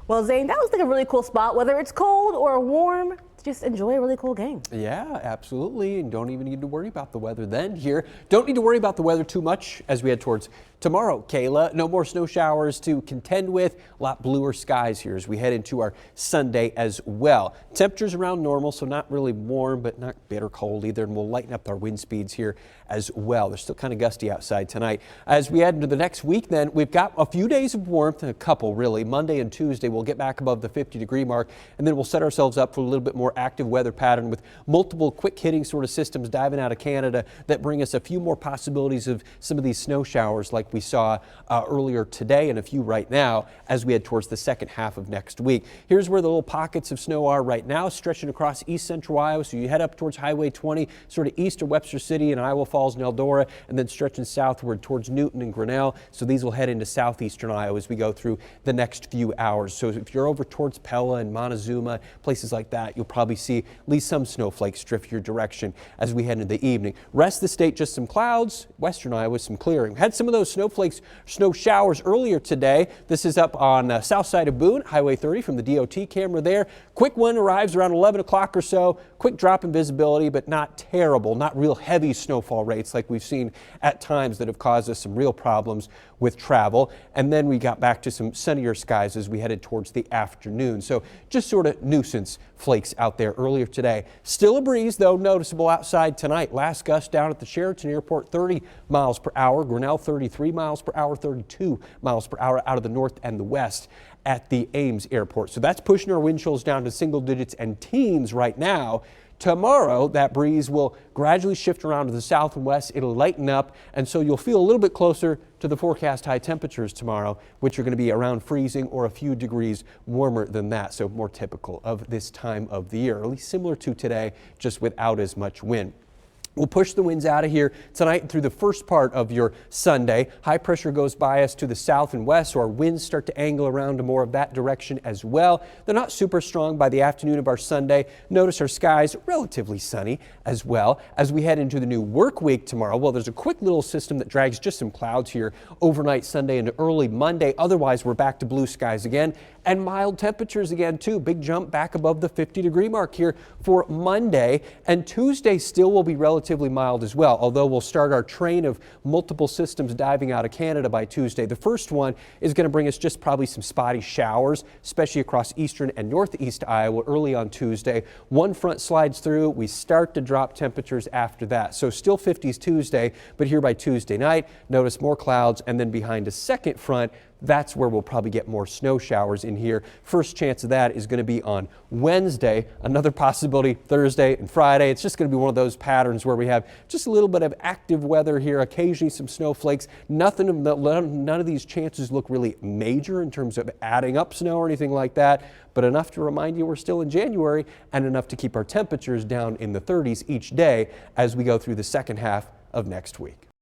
Well, Zane, that looks like a really cool spot. Whether it's cold or warm, just enjoy a really cool game. Yeah, absolutely. And don't even need to worry about the weather then here. Don't need to worry about the weather too much as we head towards tomorrow, Kayla. No more snow showers to contend with. A lot bluer skies here as we head into our Sunday as well. Temperatures around normal, so not really warm, but not bitter cold either. And we'll lighten up our wind speeds here as well. They're still kind of gusty outside tonight. As we head into the next week, then we've got a few days of warmth, a couple really. Monday and Tuesday, we'll get back above the 50-degree mark, and then we'll set ourselves up for a little bit more active weather pattern with multiple quick hitting sort of systems diving out of Canada that bring us a few more possibilities of some of these snow showers like we saw earlier today and a few right now as we head towards the second half of next week. Here's where the little pockets of snow are right now, stretching across east central Iowa. So you head up towards Highway 20, sort of east of Webster City and Iowa Falls and Eldora, and then stretching southward towards Newton and Grinnell. So these will head into southeastern Iowa as we go through the next few hours. So if you're over towards Pella and Montezuma, places like that, you'll probably see at least some snowflakes drift your direction as we head into the evening. Rest of the state, just some clouds. Western Iowa, some clearing. Had some of those snowflakes, snow showers earlier today. This is up on the south side of Boone, Highway 30 from the DOT camera there. Quick one arrives around 11 o'clock or so. Quick drop in visibility, but not terrible, not real heavy snowfall rates like we've seen at times that have caused us some real problems with travel. And then we got back to some sunnier skies as we headed towards the afternoon. So just sort of nuisance flakes out there earlier today. Still a breeze, though, noticeable outside tonight. Last gust down at the Sheraton Airport, 30 miles per hour. Grinnell, 33 miles per hour, 32 miles per hour out of the north and the west at the Ames Airport. So that's pushing our wind chills down to single digits and teens right now. Tomorrow, that breeze will gradually shift around to the south and west. It'll lighten up, and so you'll feel a little bit closer to the forecast high temperatures tomorrow, which are going to be around freezing or a few degrees warmer than that. So more typical of this time of the year, at least similar to today, just without as much wind. We'll push the winds out of here tonight through the first part of your Sunday. High pressure goes by us to the south and west, so our winds start to angle around to more of that direction as well. They're not super strong by the afternoon of our Sunday. Notice our skies relatively sunny as well. As we head into the new work week tomorrow, well, there's a quick little system that drags just some clouds here overnight Sunday into early Monday. Otherwise, we're back to blue skies again and mild temperatures again, too. Big jump back above the 50-degree mark here for Monday, and Tuesday still will be relatively mild as well, although we'll start our train of multiple systems diving out of Canada by Tuesday. The first one is going to bring us just probably some spotty showers, especially across eastern and northeast Iowa early on Tuesday. One front slides through. We start to drop temperatures after that. So still 50s Tuesday, but here by Tuesday night, notice more clouds, and then behind a second front, that's where we'll probably get more snow showers in here. First chance of that is going to be on Wednesday. Another possibility Thursday and Friday. It's just going to be one of those patterns where we have just a little bit of active weather here, occasionally some snowflakes. None of these chances look really major in terms of adding up snow or anything like that, but enough to remind you we're still in January and enough to keep our temperatures down in the 30s each day as we go through the second half of next week.